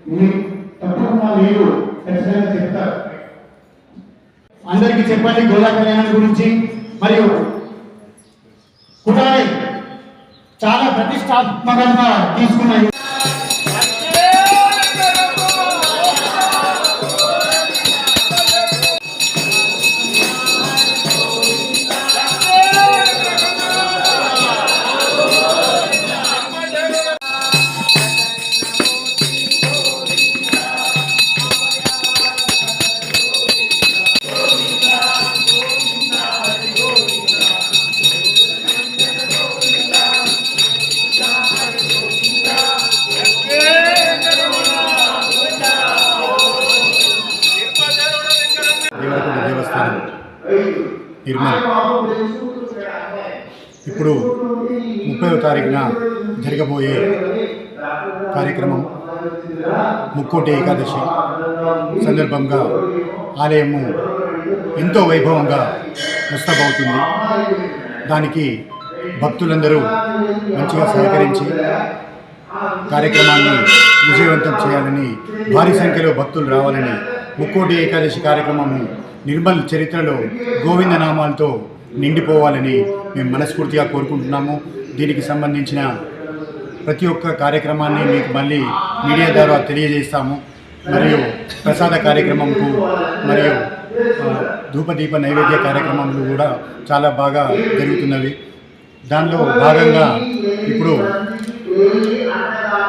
తప్పకుండా మీరు ఖచ్చితంగా చెప్తారు. అందరికీ చెప్పండి గోదా కళ్యాణం గురించి. మరియు కుటారి చాలా ప్రతిష్టాత్మకంగా తీసుకున్నాయి. దేవస్థానం నిర్మల్ ఇప్పుడు 30వ తారీఖున జరగబోయే కార్యక్రమం ముక్కోటి ఏకాదశి సందర్భంగా ఆలయము ఎంతో వైభవంగా ముస్తాబవుతుంది. దానికి భక్తులందరూ మంచిగా సహకరించి కార్యక్రమాన్ని విజయవంతం చేయాలని, భారీ సంఖ్యలో భక్తులు రావాలని, ముక్కోటి ఏకాదశి కార్యక్రమము నిర్మల్ చరిత్రలో గోవిందనామాలతో నిండిపోవాలని మేము మనస్ఫూర్తిగా కోరుకుంటున్నాము. దీనికి సంబంధించిన ప్రతి ఒక్క కార్యక్రమాన్ని మీకు మళ్ళీ మీడియా ద్వారా తెలియజేస్తాము. మరియు ప్రసాద కార్యక్రమంకు మరియు ధూపదీప నైవేద్య కార్యక్రమాలు కూడా చాలా బాగా జరుగుతున్నవి. దానిలో భాగంగా ఇప్పుడు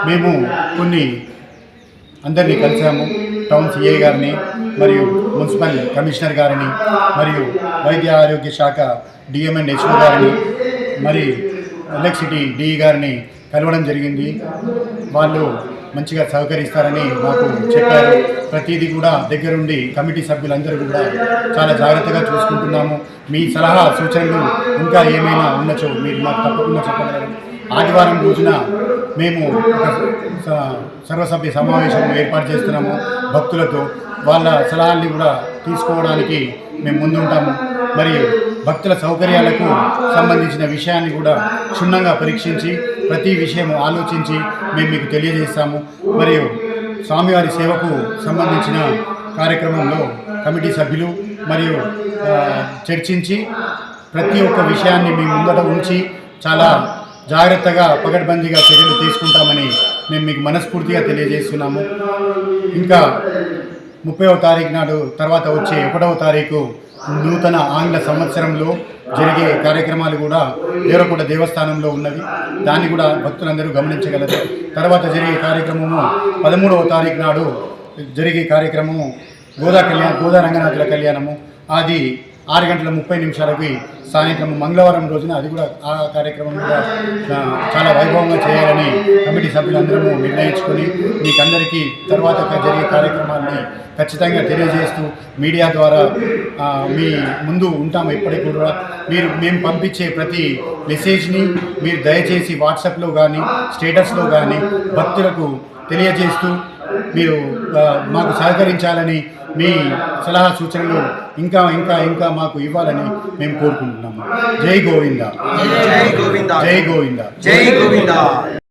మేము కొన్ని అందరినీ కలిసాము. టౌన్ సిఐ గారిని మరియు మున్సిపల్ కమిషనర్ గారిని మరియు వైద్య ఆరోగ్య శాఖ డిఎంఎన్ హెచ్ఓ గారిని మరి ఎలక్ట్రిసిటీ డిఈ గారిని కలవడం జరిగింది. వాళ్ళు మంచిగా సహకరిస్తారని మాకు చెప్పారు. ప్రతిదీ కూడా దగ్గరుండి కమిటీ సభ్యులందరూ కూడా చాలా జాగ్రత్తగా చూసుకుంటున్నాము. మీ సలహా సూచనలు ఇంకా ఏమైనా ఉన్నచో మీరు మాకు తప్పకుండా చెప్పగలరు. ఆదివారం రోజున మేము ఒక సర్వసభ్య సమావేశం ఏర్పాటు చేస్తున్నాము. భక్తులతో వాళ్ళ సలహాల్ని కూడా తీసుకోవడానికి మేము ముందుంటాము. మరియు భక్తుల సౌకర్యాలకు సంబంధించిన విషయాన్ని కూడా క్షుణ్ణంగా పరీక్షించి ప్రతి విషయం ఆలోచించి మేము మీకు తెలియజేస్తాము. మరియు స్వామివారి సేవకు సంబంధించిన కార్యక్రమంలో కమిటీ సభ్యులు మరియు చర్చించి ప్రతి ఒక్క విషయాన్ని మీ ముందట ఉంచి చాలా జాగ్రత్తగా పకడ్బందీగా చర్యలు తీసుకుంటామని మేము మీకు మనస్ఫూర్తిగా తెలియజేస్తున్నాము. ఇంకా 30వ తారీఖు నాడు తర్వాత వచ్చే 1వ తారీఖు నూతన ఆంగ్ల సంవత్సరంలో జరిగే కార్యక్రమాలు కూడా దేవరకొండ దేవస్థానంలో ఉన్నవి. దాన్ని కూడా భక్తులందరూ గమనించగలరు. తర్వాత జరిగే కార్యక్రమము 13వ తారీఖు నాడు జరిగే కార్యక్రమము గోదా రంగనాథుల కళ్యాణము. అది 6:30 సాయంత్రం మంగళవారం రోజున అది కూడా ఆ కార్యక్రమం కూడా చాలా వైభవంగా చేయాలని కమిటీ సభ్యులందరూ నిర్ణయించుకొని మీకందరికీ తర్వాత జరిగే కార్యక్రమాన్ని ఖచ్చితంగా తెలియజేస్తూ మీడియా ద్వారా మీ ముందు ఉంటాము. ఎప్పటికీ కూడా మేము పంపించే ప్రతి మెసేజ్ని మీరు దయచేసి వాట్సాప్లో కానీ స్టేటస్లో కానీ భక్తులకు తెలియజేస్తూ మీరు మాకు సహకరించాలని, మీ సలహా సూచనలు ఇంకా ఇంకా ఇంకా మాకు ఇవ్వాలని మేము కోరుకుంటున్నాము. జై గోవింద, జై గోవింద, జై గోవింద, జై గోవింద.